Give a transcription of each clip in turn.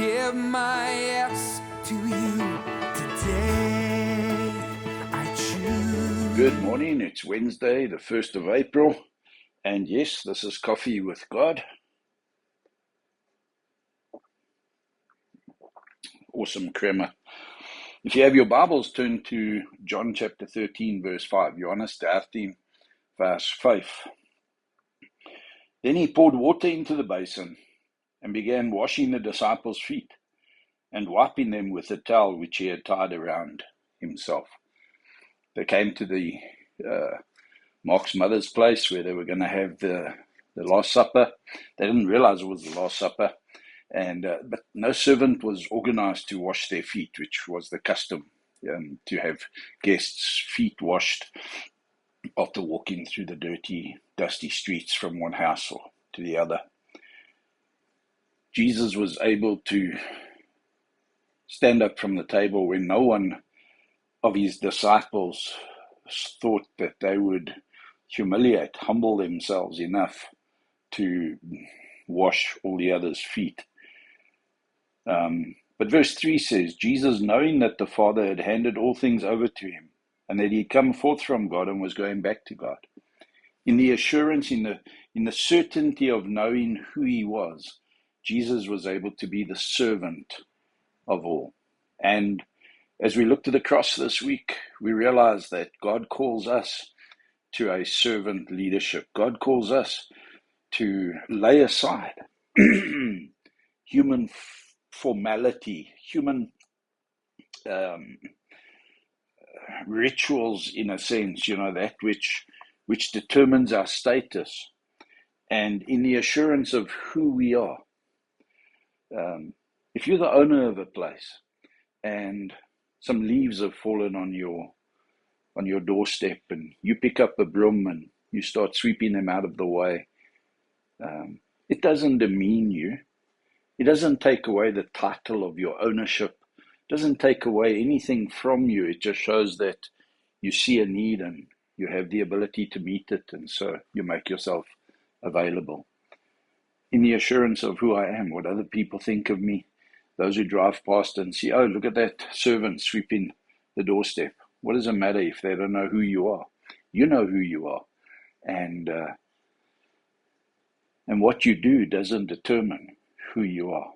give my yes to you today. I choose. Good morning. It's Wednesday, the 1st of April. And yes, this is Coffee with God. Awesome crema. If you have your Bibles, turn to John chapter 13, verse 5. Johannes 13, vers 5. Then he poured water into the basin and began washing the disciples' feet and wiping them with a towel which he had tied around himself. They came to the Mark's mother's place where they were going to have the Last Supper. They didn't realize it was the Last Supper, but no servant was organized to wash their feet, which was the custom, to have guests' feet washed after walking through the dirty, dusty streets from one house or to the other. Jesus was able to stand up from the table when no one of his disciples thought that they would humble themselves enough to wash all the others' feet. But verse 3 says, Jesus, knowing that the Father had handed all things over to him, and that he had come forth from God and was going back to God, in the assurance, in the certainty of knowing who he was, Jesus was able to be the servant of all. And as we look to the cross this week, we realize that God calls us to a servant leadership. God calls us to lay aside human formality, human rituals, in a sense, that which determines our status, and in the assurance of who we are. If you're the owner of a place and some leaves have fallen on your doorstep and you pick up a broom and you start sweeping them out of the way, it doesn't demean you. It doesn't take away the title of your ownership. It doesn't take away anything from you. It just shows that you see a need and you have the ability to meet it, and so you make yourself available. In the assurance of who I am, what other people think of me, those who drive past and see, oh, look at that servant sweeping the doorstep. What does it matter if they don't know who you are? You know who you are. And what you do doesn't determine who you are.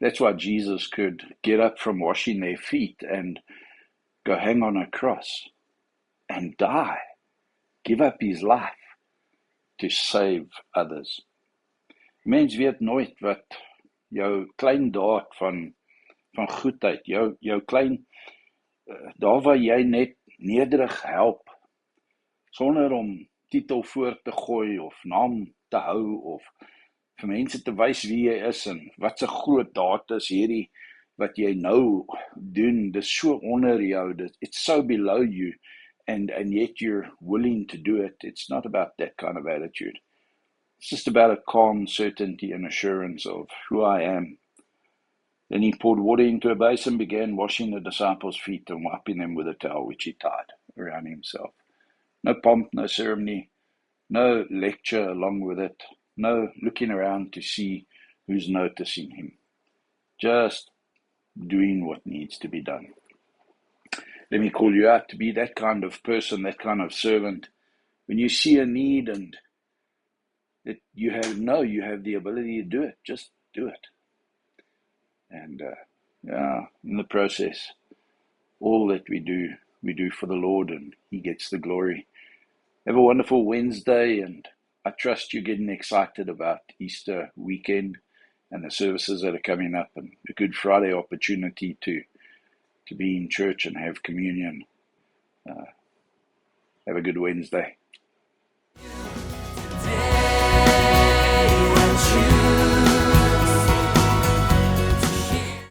That's why Jesus could get up from washing their feet and go hang on a cross and die, give up his life to save others. Mens weet nooit wat jou klein daad van goedheid, jou klein, daar waar jy net nederig help, sonder om titel voor te gooi of naam te hou of vir mense te wys wie jy is en wat 'n groot daad is hierdie wat jy nou doen. Dis so onder jou, it's so below you, and yet you're willing to do it. It's not about that kind of attitude. It's just about a calm certainty and assurance of who I am. Then he poured water into a basin, began washing the disciples' feet and wiping them with a towel which he tied around himself. No pomp, no ceremony, no lecture along with it, no looking around to see who's noticing him. Just doing what needs to be done. Let me call you out to be that kind of person, that kind of servant. When you see a need and that you have the ability to do it, just do it. And in the process, all that we do for the Lord, and he gets the glory. Have a wonderful Wednesday, and I trust you're getting excited about Easter weekend and the services that are coming up, and a Good Friday opportunity to be in church and have communion. Have a good Wednesday.